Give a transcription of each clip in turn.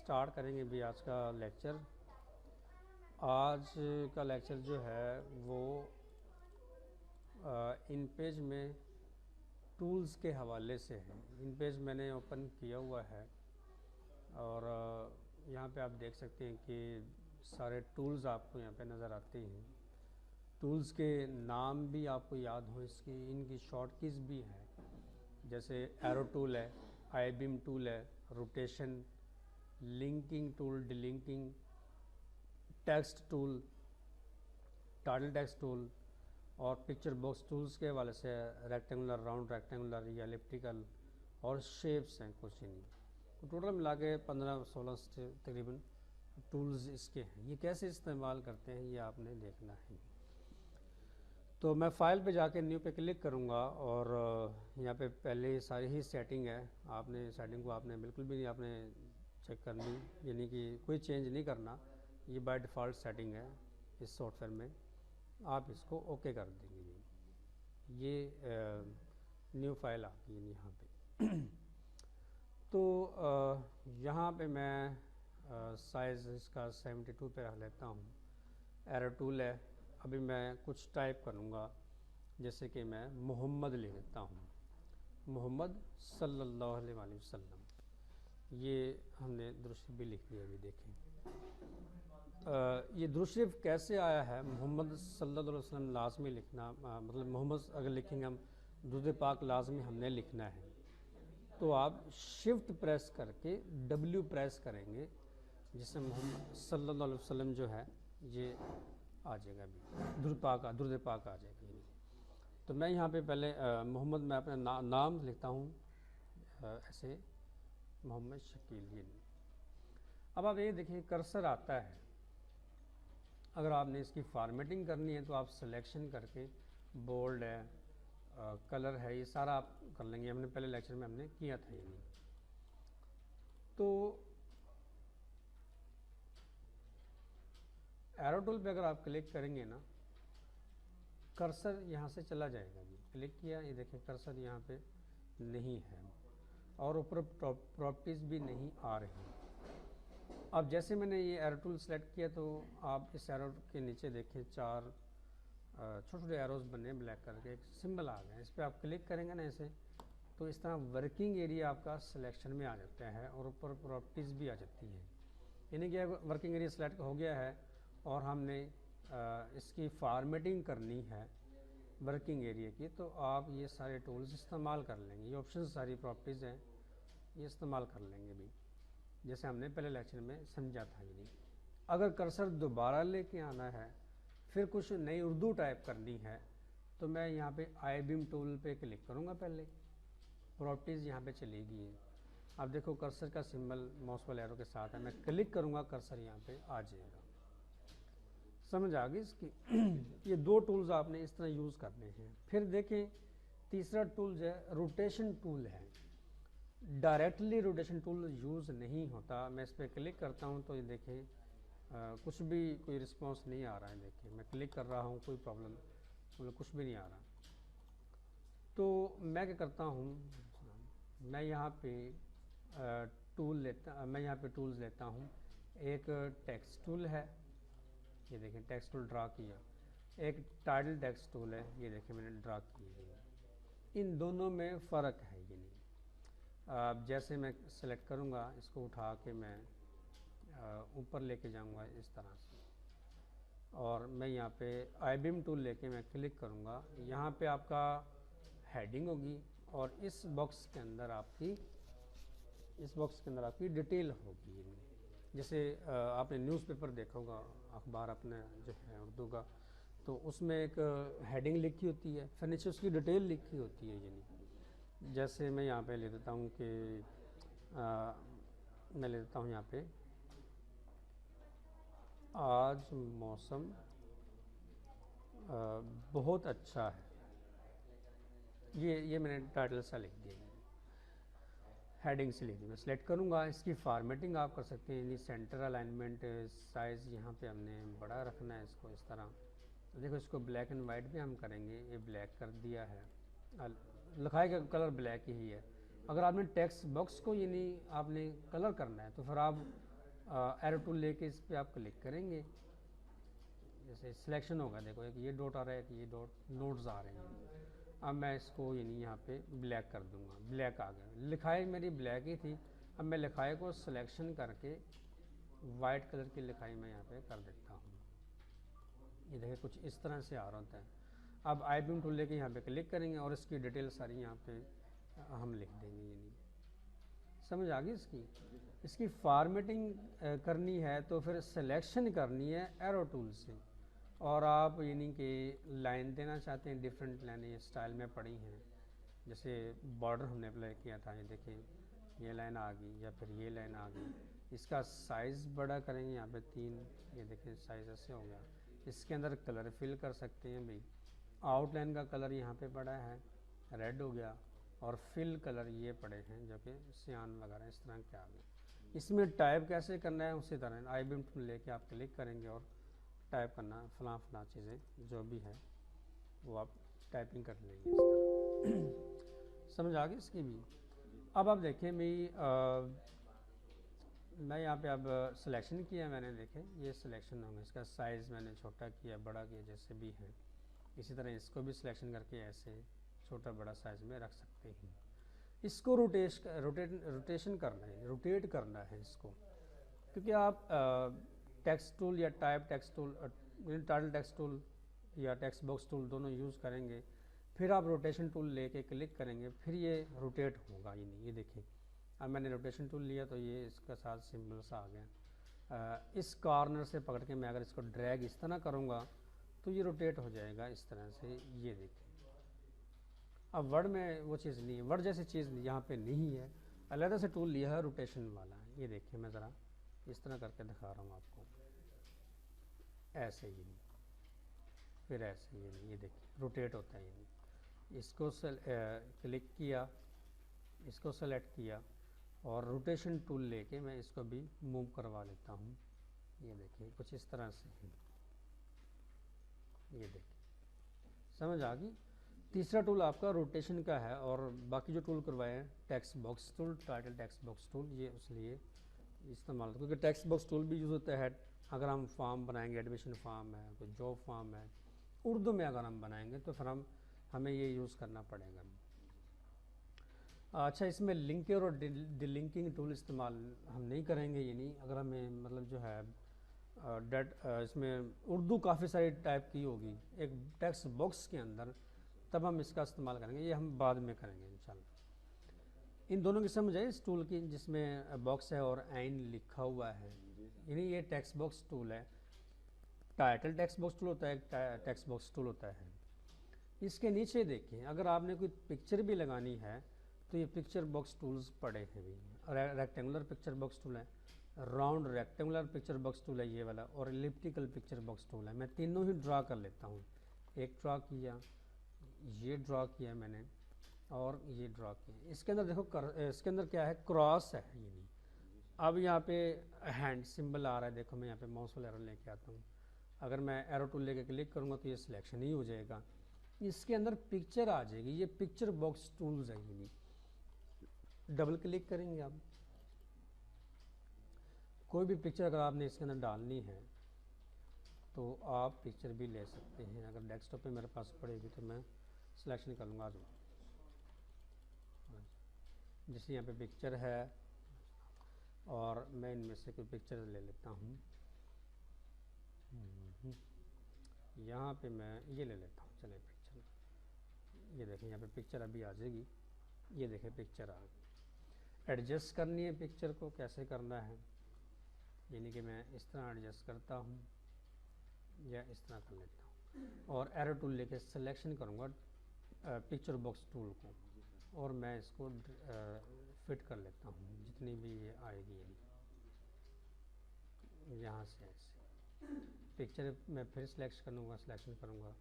Start करेंगे भी आज का लेक्चर। आज का लेक्चर जो है वो इन पेज में टूल्स के हवाले से है। इन पेज मैंने ओपन किया हुआ है और यहाँ पे आप देख सकते हैं कि सारे टूल्स आपको यहाँ पे नज़र आते हैं। टूल्स के नाम भी आपको याद हो, इसकी इनकी शॉर्ट कीज़ भी हैं, जैसे एरो टूल है, आई बीम टूल है, rotation, linking tool, delinking, text tool, title text tool और पिक्चर बॉक्स टूल्स के हवाले से रेक्टेंगुलर, राउंड रेक्टेंगुलर या एलिप्टिकल और शेप्स हैं कुछ इनकी। तो टोटल मिला के 15-16 तकरीबन टूल्स इसके हैं। ये कैसे इस्तेमाल करते हैं ये आपने देखना है। तो मैं फ़ाइल पे जाके न्यू पे क्लिक करूँगा और यहाँ पे पहले सारी ही सेटिंग है। आपने सेटिंग को आपने बिल्कुल भी नहीं आपने चेक करनी, यानी कि कोई चेंज नहीं करना। ये बाय डिफ़ॉल्ट सेटिंग है इस सॉफ्टवेयर में, आप इसको ओके कर देंगे। ये न्यू फाइल आ गई यहाँ पे। तो यहाँ पे मैं साइज़ इसका 72 पे रख लेता हूँ। एरो टूल है, अभी मैं कुछ टाइप करूँगा, जैसे कि मैं मोहम्मद लिख देता हूँ, मोहम्मद सल्लल्लाहु अलैहि वसल्लम। ये हमने दुरुस्त भी लिख दिया। अभी देखें ये दुरुस्त कैसे आया है। मोहम्मद सल्लल्लाहु अलैहि वसल्लम लाजमी लिखना, मतलब मोहम्मद अगर लिखेंगे हम, दुरूद पाक लाजमी हमने लिखना है। तो आप शिफ्ट प्रेस करके W प्रेस करेंगे, जिससे मोहम्मद सल्लल्लाहु अलैहि वसल्लम जो है ये आ जाएगा, अभी दुरूद पाक आ जाएगा। तो मैं यहाँ पे पहले मोहम्मद मैं अपना नाम लिखता हूँ, ऐसे मोहम्मद शकील। अब आप ये देखिए कर्सर आता है। अगर आपने इसकी फॉर्मेटिंग करनी है तो आप सिलेक्शन करके बोल्ड है, कलर है, ये सारा आप कर लेंगे। हमने पहले लेक्चर में हमने किया था ये नहीं। तो एरो टूल पे अगर आप क्लिक करेंगे ना, कर्सर यहाँ से चला जाएगा। जी क्लिक किया, ये देखिए कर्सर यहाँ पे नहीं है और ऊपर प्रॉपर्टीज़ भी नहीं आ रही। अब जैसे मैंने ये एरो टूल सेलेक्ट किया तो आप इस एरो के नीचे देखें 4 छोटे छोटे एरोज बने ब्लैक करके, एक सिंबल आ गया। इस पर आप क्लिक करेंगे ना ऐसे, तो इस तरह वर्किंग एरिया आपका सिलेक्शन में आ जाता है और ऊपर प्रॉपर्टीज़ भी आ जाती है। यानी कि वर्किंग एरिया सेलेक्ट हो गया है और हमने इसकी फॉर्मेटिंग करनी है वर्किंग एरिया की, तो आप ये सारे टूल्स इस्तेमाल कर लेंगे। ये ऑप्शन सारी प्रॉपर्टीज़ हैं, ये इस्तेमाल कर लेंगे भी, जैसे हमने पहले लेक्चर में समझा था। ये नहीं, अगर कर्सर दोबारा लेके आना है, फिर कुछ नई उर्दू टाइप करनी है, तो मैं यहाँ पे आई बीम टूल पे क्लिक करूँगा। पहले प्रॉपर्टीज़ यहाँ पे चली गई है। अब देखो कर्सर का सिंबल माउस वाले एरो के साथ है, मैं क्लिक करूँगा, कर्सर यहाँ पे आ जाएगा। समझ आ गई इसकी। ये 2 टूल्स आपने इस तरह यूज़ करने हैं। फिर देखें तीसरा टूल जो है रोटेशन टूल है। डायरेक्टली रोटेशन टूल यूज़ नहीं होता। मैं इस पर क्लिक करता हूँ तो ये देखें कुछ भी कोई रिस्पांस नहीं आ रहा है। देखिए मैं क्लिक कर रहा हूँ, कोई प्रॉब्लम मतलब कुछ भी नहीं आ रहा। तो मैं क्या करता हूँ, मैं यहाँ पे मैं यहाँ पे टूल्स लेता हूँ। एक टेक्स्ट टूल है, ये देखें टेक्स्ट टूल ड्रा किया। एक टाइटल टेक्स्ट टूल है, ये देखें मैंने ड्रा किया। इन दोनों में फ़र्क है। ये नहीं, अब जैसे मैं सेलेक्ट करूँगा, इसको उठा के मैं ऊपर लेके जाऊँगा इस तरह से, और मैं यहाँ पे आई बीम टूल लेके मैं क्लिक करूँगा। यहाँ पे आपका हेडिंग होगी और इस बॉक्स के अंदर आपकी डिटेल होगी। जैसे आपने न्यूज़पेपर देखा होगा, अखबार अपने जो है उर्दू का, तो उसमें एक हेडिंग लिखी होती है, फिर नीचे उसकी डिटेल लिखी होती है। यानी जैसे मैं यहाँ पे ले देता हूँ कि मैं ले देता हूँ यहाँ पे आज मौसम बहुत अच्छा है। ये मैंने टाइटल सा लिख दिया, हेडिंग से लिख दी। मैं सेलेक्ट करूँगा। इसकी फॉर्मेटिंग आप कर सकते हैं, यानी सेंटर अलाइनमेंट, साइज़ यहाँ पे हमने बड़ा रखना है इसको इस तरह। देखो इसको ब्लैक एंड वाइट भी हम करेंगे, ये ब्लैक कर दिया है, लिखाई का कलर ब्लैक ही है। अगर आपने टेक्स्ट बॉक्स को यानी आपने कलर करना है तो फिर आप एरो टूल लेके इस पर आप क्लिक करेंगे, जैसे सिलेक्शन होगा, देखो एक ये डॉट आ रहा है, एक ये डॉट नोड्स आ रहे हैं। अब मैं इसको यानी यहाँ पे ब्लैक कर दूंगा, ब्लैक आ गया, लिखाई मेरी ब्लैक ही थी। अब मैं लिखाई को सिलेक्शन करके वाइट कलर की लिखाई मैं यहाँ पे कर देता हूँ। ये देखिए कुछ इस तरह से आ रहा होता है। अब आई बीम टूल लेके यहाँ पे क्लिक करेंगे और इसकी डिटेल सारी यहाँ पे हम लिख देंगे। यानी समझ आ गई इसकी फॉर्मेटिंग करनी है तो फिर सिलेक्शन करनी है एरो टूल से, और आप यानी कि लाइन देना चाहते हैं, डिफरेंट लाइनें स्टाइल में पड़ी हैं, जैसे बॉर्डर हमने अप्लाई किया था, ये देखिए ये लाइन आ गई या फिर ये लाइन आ गई। इसका साइज़ बड़ा करेंगे यहाँ पे 3, ये देखिए साइज़ ऐसे हो गया। इसके अंदर कलर फिल कर सकते हैं भाई, आउटलाइन का कलर यहाँ पे पड़ा है रेड हो गया, और फिल कलर ये पड़े हैं जो कि सियान वगैरह इस तरह के आ गए। इसमें टाइप कैसे करना है उसी तरह आई बीम टूल लेके आप क्लिक करेंगे और टाइप करना, फलां चीज़ें जो भी है वो आप टाइपिंग कर लेंगे इस तरह। समझ आ गई इसकी भी। अब आप देखें भाई मैं यहाँ पे अब सिलेक्शन किया मैंने, देखें ये सिलेक्शन होंगे, इसका साइज़ मैंने छोटा किया बड़ा किया जैसे भी है। इसी तरह इसको भी सिलेक्शन करके ऐसे छोटा बड़ा साइज़ में रख सकते हैं। इसको रोटेशन करना है, रोटेट करना है इसको, क्योंकि आप टेक्स्ट टूल या type text tool, title text tool या टेक्स्ट बॉक्स टूल दोनों यूज़ करेंगे, फिर आप रोटेशन टूल लेके क्लिक करेंगे, फिर ये रोटेट होगा। ये देखिए अब मैंने रोटेशन टूल लिया तो ये इसका साथ सिंबल सा आ गया। इस कॉर्नर से पकड़ के मैं अगर इसको ड्रैग इस तरह करूँगा तो ये रोटेट हो जाएगा इस तरह से। ये देखिए अब वर्ड में वो चीज़ नहीं है, वर्ड जैसी चीज़ यहाँ पे नहीं है, अलग से टूल लिया है रोटेशन वाला। ये देखिए मैं ज़रा इस तरह करके दिखा रहा हूँ आपको, ऐसे ही नहीं, फिर ऐसे ही नहीं, ये देखिए रोटेट होता है। ये नहीं, इसको क्लिक किया, इसको सेलेक्ट किया और रोटेशन टूल लेके मैं इसको भी मूव करवा लेता हूँ। ये देखिए कुछ इस तरह से है, ये देखिए समझ आ गई। तीसरा टूल आपका रोटेशन का है, और बाकी जो टूल करवाए हैं text box tool, title text box tool, ये उसलिए इस्तेमाल, क्योंकि टेक्स्ट बॉक्स टूल भी यूज़ होता है अगर हम फॉर्म बनाएंगे, एडमिशन फॉर्म है, कोई जॉब फॉर्म है, उर्दू में अगर हम बनाएंगे तो फिर हमें ये यूज़ करना पड़ेगा। अच्छा, इसमें लिंकर और डिलिंकिंग टूल इस्तेमाल हम नहीं करेंगे। ये नहीं, अगर हमें मतलब जो है इसमें उर्दू काफ़ी सारी टाइप की होगी एक टेक्स्ट बॉक्स के अंदर, तब हम इसका इस्तेमाल करेंगे, ये हम बाद में करेंगे इंशाल्लाह। इन दोनों की समझ है इस टूल की, जिसमें बॉक्स है और आइन लिखा हुआ है, यानी ये टेक्स्ट बॉक्स टूल है। टाइटल टेक्स्ट बॉक्स टूल होता है, टेक्स्ट बॉक्स टूल होता है। इसके नीचे देखिए अगर आपने कोई पिक्चर भी लगानी है तो ये पिक्चर बॉक्स टूल्स पड़े हैं भी, रेक्टेंगुलर पिक्चर बॉक्स टूल है, round rectangular picture box tool है ये वाला, और एलिप्टिकल पिक्चर बॉक्स टूल है। मैं तीनों ही ड्रा कर लेता हूँ, एक ड्रा किया, ये ड्रा किया मैंने, और ये ड्रा किया। इसके अंदर देखो इसके अंदर क्या है, क्रॉस है। ये नहीं, अब यहाँ पे हैंड सिंबल आ रहा है, देखो मैं यहाँ पे माउस वाला एरो लेके आता हूँ, अगर मैं एरो टूल लेके क्लिक करूँगा तो ये सिलेक्शन ही हो जाएगा, इसके अंदर पिक्चर आ जाएगी। ये पिक्चर बॉक्स टूल्स है। ये नहीं, डबल क्लिक करेंगे आप, कोई भी पिक्चर अगर आपने इसके अंदर डालनी है तो आप पिक्चर भी ले सकते हैं। अगर डेस्कटॉप पे मेरे पास पड़ेगी तो मैं सिलेक्शन कर लूँगा, जैसे यहाँ पे पिक्चर है, और मैं इनमें से कोई पिक्चर ले लेता हूँ। यहाँ पे मैं ये ले लेता हूँ, चले पिक्चर, ये देखें यहाँ पे पिक्चर अभी आ जाएगी, ये देखें पिक्चर आ गई। एडजस्ट करनी है पिक्चर को, कैसे करना है, यानी कि मैं इस तरह एडजस्ट करता हूँ या इस तरह कर लेता हूँ, और एरो टूल लेके सिलेक्शन करूँगा पिक्चर बॉक्स टूल को, और मैं इसको फिट कर लेता हूँ जितनी भी ये आएगी। यहाँ से ऐसे पिक्चर मैं फिर सिलेक्शन करूँगा,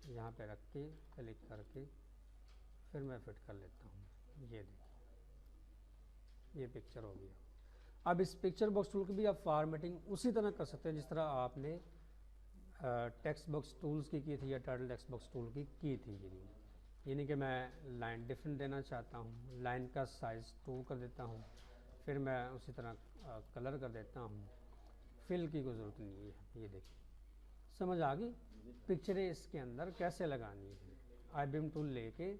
यहाँ पे रख के क्लिक करके फिर मैं फिट कर लेता हूँ। ये देखिए ये पिक्चर हो गया। अब इस पिक्चर बॉक्स टूल की भी आप फॉर्मेटिंग उसी तरह कर सकते हैं जिस तरह आपने टेक्स्ट बॉक्स टूल्स की थी या टाइटल टेक्स्ट बॉक्स टूल की थी। यानी कि मैं लाइन डिफरेंट देना चाहता हूँ, लाइन का साइज़ 2 कर देता हूँ, फिर मैं उसी तरह कलर कर देता हूँ, फिल की कोई ज़रूरत नहीं है। ये देखिए समझ आ गई पिक्चरें इसके अंदर कैसे लगानी है। आई बीम टूल लेके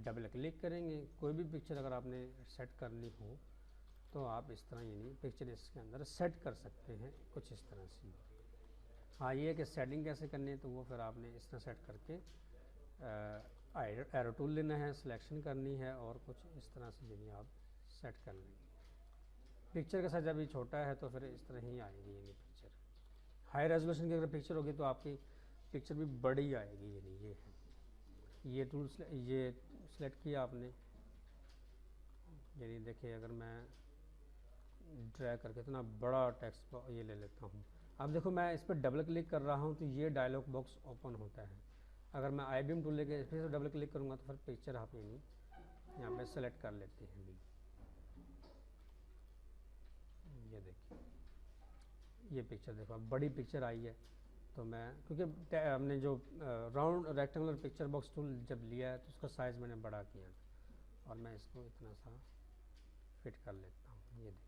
डबल क्लिक करेंगे, कोई भी पिक्चर अगर आपने सेट करनी हो तो आप इस तरह यानी पिक्चर इसके अंदर सेट कर सकते हैं कुछ इस तरह से। हाँ ये है कि सेटिंग कैसे करनी है, तो वो फिर आपने इस तरह सेट करके एरो टूल लेना है, सिलेक्शन करनी है और कुछ इस तरह से यानी आप सेट कर लेंगे। पिक्चर का साइज अभी छोटा है तो फिर इस तरह ही आएगी यानी पिक्चर। हाई रेजोल्यूशन की अगर पिक्चर होगी तो आपकी पिक्चर भी बड़ी आएगी। यानी ये है, ये टूल ये सेलेक्ट किया आपने, यानी देखिए अगर मैं ड्रैग करके इतना बड़ा टेक्स्ट ये ले लेता हूँ, अब देखो मैं इस पर डबल क्लिक कर रहा हूँ तो ये डायलॉग बॉक्स ओपन होता है। अगर मैं आई बीम टूल लेके फिर से डबल क्लिक करूँगा तो फिर पिक्चर आप यानी यहाँ पे सेलेक्ट कर लेते हैं। ये देखिए ये पिक्चर देखो अब बड़ी पिक्चर आई है, तो मैं क्योंकि हमने जो round rectangular picture box tool जब लिया है तो उसका साइज़ मैंने बड़ा किया और मैं इसको इतना सा फिट कर लेता हूँ। ये देखिए,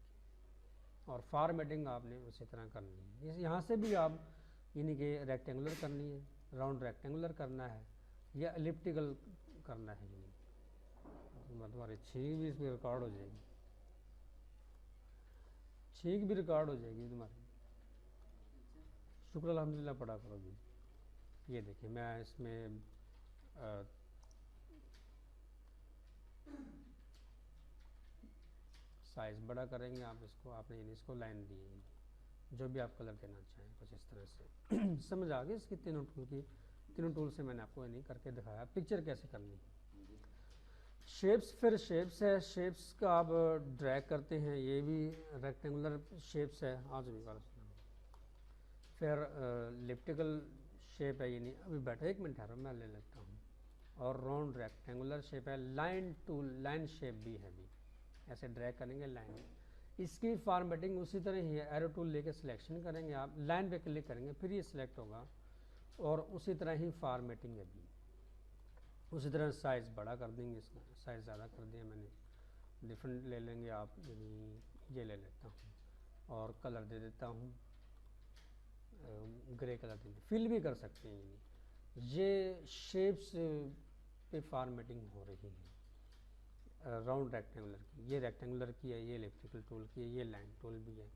और फॉर्मेटिंग आपने उसी तरह करनी है। यहाँ से भी आप यानी कि रेक्टेंगुलर करनी है, राउंड रेक्टेंगुलर करना है या एलिप्टिकल करना है। यानी तुम्हारी छींक भी इसमें रिकॉर्ड हो जाएगी, छींक भी रिकॉर्ड हो जाएगी तुम्हारी। शुक्र अल्हम्दुलिल्लाह पढ़ा करोगी। ये देखिए मैं इसमें साइज़ बड़ा करेंगे आप इसको, आपने यानी इसको लाइन दी है, जो भी आप कलर देना चाहें कुछ इस तरह से। समझ आ गई इसकी तीनों टूल की, तीनों टूल से मैंने आपको यानी करके दिखाया पिक्चर कैसे करनी है। शेप्स, फिर शेप्स है, शेप्स का आप ड्रैग करते हैं, ये भी रेक्टेंगुलर शेप्स है। आज भी बात फिर लिप्टिकल शेप है, यानी अभी बैठा 1 मिनट ठहरो मैं ले लेता हूँ। और राउंड रेक्टेंगुलर शेप है, लाइन टूल लाइन शेप भी है, भी ऐसे ड्रैग करेंगे लाइन। इसकी फॉर्मेटिंग उसी तरह ही है, एरो टूल लेके सिलेक्शन करेंगे आप, लाइन पे क्लिक करेंगे फिर ये सिलेक्ट होगा और उसी तरह ही फॉर्मेटिंग है भी। उसी तरह साइज़ बड़ा कर देंगे, इसका साइज़ ज़्यादा कर दिया मैंने, डिफरेंट ले लेंगे आप, यानी ये ले लेता हूँ और कलर दे देता हूँ ग्रे कलर देंगे, फिल भी कर सकते हैं। यानी ये शेप्स पे फॉर्मेटिंग हो रही है राउंड रेक्टेंगुलर की, ये रेक्टेंगुलर की है, ये इलेक्ट्रिकल टूल की है, ये लाइन टूल भी है।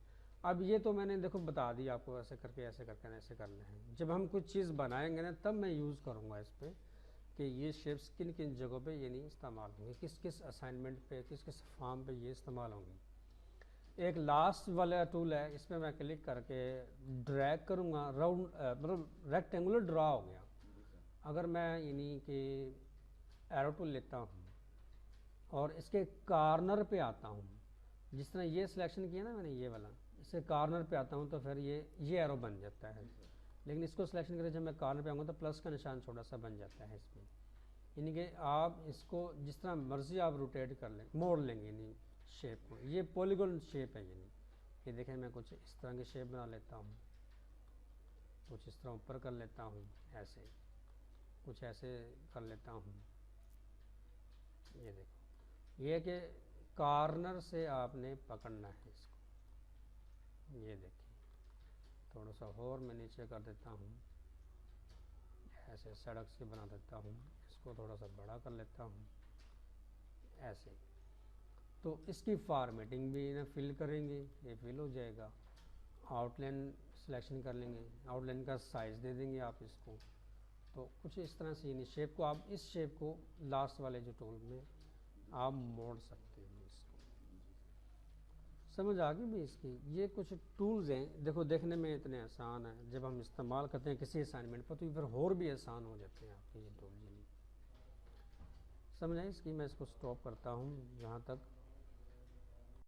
अब ये तो मैंने देखो बता दिया आपको, ऐसे करके ऐसे करके ऐसे करना है। जब हम कुछ चीज़ बनाएंगे ना तब मैं यूज़ करूँगा इस पर कि ये शेप्स किन किन जगहों पे यानी इस्तेमाल होंगे, किस किस असाइनमेंट पे, किस किस फॉर्म पे ये इस्तेमाल होंगे। एक लास्ट वाला टूल है, इसमें मैं क्लिक करके ड्रैग करूँगा, राउंड मतलब रेक्टेंगुलर ड्रा हो गया। अगर मैं यानी कि एरो टूल लेता हूँ और इसके कॉर्नर पे आता हूँ, जिस तरह ये सिलेक्शन किया ना मैंने ये वाला, इसके कॉर्नर पे आता हूँ तो फिर ये एरो बन जाता है। लेकिन इसको सिलेक्शन करें जब मैं कॉर्नर पे आऊँगा तो प्लस का निशान छोटा सा बन जाता है इसमें। यानी कि आप इसको जिस तरह मर्जी आप रोटेट कर लें, मोड़ लेंगे यानी शेप को। ये पॉलीगॉन शेप है, यानी ये देखें मैं कुछ इस तरह की शेप बना लेता हूँ, कुछ इस तरह ऊपर कर लेता हूँ, ऐसे कुछ ऐसे कर लेता हूँ। ये देखो ये कि कॉर्नर से आपने पकड़ना है इसको। ये देखिए थोड़ा सा और मैं नीचे कर देता हूँ, ऐसे सड़क से बना देता हूँ, इसको थोड़ा सा बड़ा कर लेता हूँ ऐसे। तो इसकी फॉर्मेटिंग भी ना फिल करेंगे, ये फिल हो जाएगा। आउटलाइन सिलेक्शन कर लेंगे, आउटलाइन का साइज़ दे देंगे आप इसको। तो कुछ इस तरह से यानी शेप को आप इस शेप को लास्ट वाले जो टूल में आप मोड़ सकते हैं। इसको समझ आ गई भी इसकी। ये कुछ टूल्स हैं, देखो देखने में इतने आसान है, जब हम इस्तेमाल करते हैं किसी असाइनमेंट पर तो फिर और भी आसान हो जाते हैं आपके ये टूल। समझ आए इसकी। मैं इसको स्टॉप करता हूँ यहाँ तक।